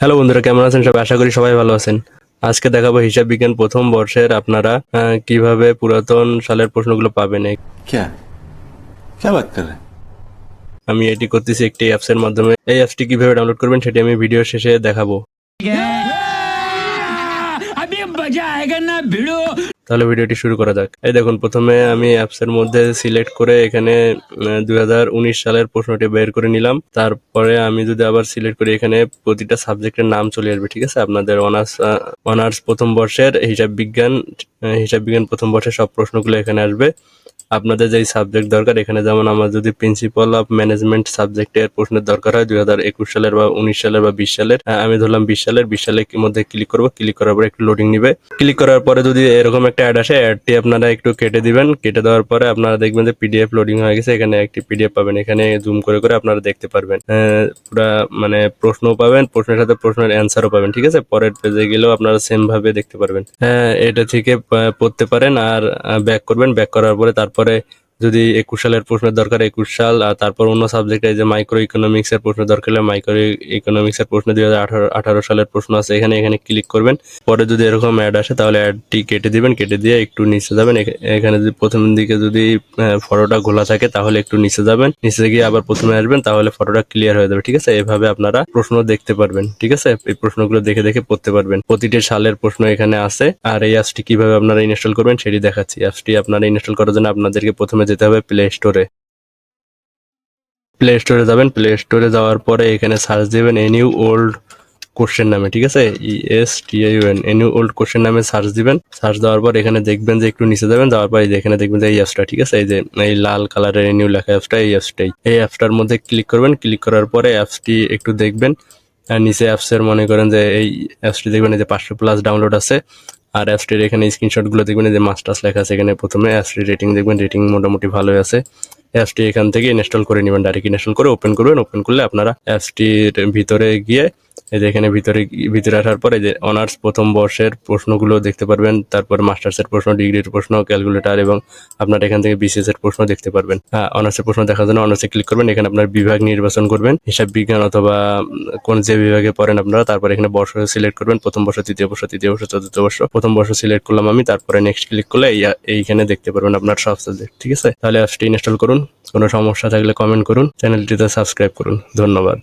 Hello বন্ধুরা, কেমন আছেন সবাই? আশা করি সবাই ভালো আছেন। আজকে দেখাবো হিসাব বিজ্ঞান প্রথম বর্ষের আপনারা কিভাবে পুরাতন সালের প্রশ্নগুলো পাবেন। क्या क्या बात कर रहे हैं? আমি এটি করতেছি একটি অ্যাপসের মাধ্যমে। এই অ্যাপসটি কিভাবে ডাউনলোড করবেন সেটি আমি ভিডিও শেষে দেখাবো। अभी मजा आएगा ना भिड़ो। তাহলে ভিডিওটি শুরু করা যাক। এই দেখুন, প্রথমে আমি অ্যাপসের মধ্যে সিলেক্ট করে এখানে 2019 সালের প্রশ্নটি বের করে নিলাম। তারপরে আমি যদি আবার সিলেক্ট করি, এখানে প্রতিটা সাবজেক্টের নাম চলে আসবে। ঠিক আছে, আপনাদের অনার্স প্রথম বর্ষের হিসাব বিজ্ঞান প্রথম বর্ষের সব প্রশ্নগুলো এখানে আসবে। আপনাদের যেই সাবজেক্ট দরকার, এখানে যেমন আমার যদি প্রিন্সিপাল অফ ম্যানেজমেন্ট সাবজেক্টের প্রশ্নের দরকার হয় 2021 সালের বা 19 সালের বা 20 সালের, আমি ধরলাম 20 সালের মধ্যে ক্লিক করব। ক্লিক করার পরে একটু লোডিং নিবে। ক্লিক করার পরে যদি এরকম একটা অ্যাড আসে, অ্যাডটি আপনারা একটু কেটে দিবেন। কেটে দেওয়ার পরে আপনারা দেখবেন যে পিডিএফ লোডিং হয়ে গেছে। এখানে একটি পিডিএফ পাবেন, এখানে জুম করে করে আপনারা দেখতে পারবেন। পুরা মানে প্রশ্নও পাবেন, প্রশ্নের সাথে প্রশ্নের অ্যান্সারও পাবেন। ঠিক আছে, পরের পেজে গেলেও আপনারা সেম ভাবে দেখতে পারবেন। এটা থেকে পড়তে পারেন। আর ব্যাক করবেন। ব্যাক করার পরে তারপরে যদি 21 সালের প্রশ্নের দরকার 21 সাল, আর তারপর অন্য সাবজেক্টে যে মাইক্রো ইকোনমিক্স এর প্রশ্ন দরকার হলে মাইক্রো ইকোনমিক্স এর প্রশ্ন 2018 সালের প্রশ্ন আছে, এখানে ক্লিক করবেন। পরে যদি এরকম অ্যাড আসে তাহলে অ্যাডটি কেটে দিবেন। কেটে দিয়ে একটু নিচে যাবেন। এখানে যদি প্রথম দিকে যদি ফটোটা ঘোলা থাকে তাহলে একটু নিচে যাবেন। নিচে গিয়ে আবার প্রথমে আসবেন, তাহলে ফটোটা ক্লিয়ার হয়ে যাবে। ঠিক আছে, এভাবে আপনারা প্রশ্ন দেখতে পারবেন। ঠিক আছে, এই প্রশ্নগুলো দেখে দেখে পড়তে পারবেন। প্রতিটি সালের প্রশ্ন এখানে আছে। আর এই অ্যাপসটি কিভাবে আপনারা ইনস্টল করবেন সেটি দেখাচ্ছি। অ্যাপসটি আপনারা ইনস্টল করার জন্য আপনাদেরকে প্রথমে যেতে হবে প্লে স্টোরে যাবেন। প্লে স্টোরে যাওয়ার পরে এখানে সার্চ দিবেন এনিউ ওল্ড কোশ্চেন নামে। ঠিক আছে, ESTIUN এনিউ ওল্ড কোশ্চেন নামে সার্চ দিবেন। সার্চ দেওয়ার পর এখানে দেখবেন যে একটু নিচে যাবেন। যাওয়ার পর এখানে দেখবেন যে এই অ্যাপসটা, ঠিক আছে, এই যে এই লাল কালারের এনিউ লেখা অ্যাপসটা, এই অ্যাপসটার মধ্যে ক্লিক করবেন। ক্লিক করার পরে অ্যাপসটি একটু দেখবেন। আর নিচে অ্যাপসের মনে করেন যে এই অ্যাপসটি দেখবেন যে 500+ ডাউনলোড আছে। আর অ্যাপসটির এখানে স্ক্রিনশটগুলো দেখবেন যে মাস্টার্স লেখা আছে। এখানে প্রথমে অ্যাপসটির রেটিং দেখবেন, রেটিং মোটামুটি ভালোই আছে। অ্যাপসটি এখান থেকে ইনস্টল করে নেবেন। ডাইরেক্ট ইনস্টল করে ওপেন করবেন। ওপেন করলে আপনারা অ্যাপসটির ভিতরে গিয়ে এই যে এখানে ভিতরে আসার পরে যে অনার্স প্রথম বর্ষের প্রশ্নগুলো দেখতে পারবেন। তারপর মাস্টার্সের প্রশ্ন, ডিগ্রির প্রশ্ন, ক্যালকুলেটর এবং আপনার এখান থেকে বিসিএস এর প্রশ্ন দেখতে পারবেন। অনার্সের প্রশ্ন দেখার জন্য অনার্সে ক্লিক করবেন। এখানে আপনার বিভাগ নির্বাচন করবেন, হিসাব বিজ্ঞান অথবা কোন যে বিভাগে পড়েন আপনারা। তারপর এখানে বর্ষ সিলেক্ট করবেন, প্রথম বর্ষ, তৃতীয় বর্ষ, চতুর্থ বর্ষ। প্রথম বর্ষ সিলেক্ট করলাম আমি। তারপরে নেক্সট ক্লিক করলে এইখানে দেখতে পারবেন আপনার সব সাবজেক্ট। ঠিক আছে, তাহলে অ্যাপসটি ইনস্টল করুন। কোনো সমস্যা থাকলে কমেন্ট করুন, চ্যানেলটিতে সাবস্ক্রাইব করুন। ধন্যবাদ।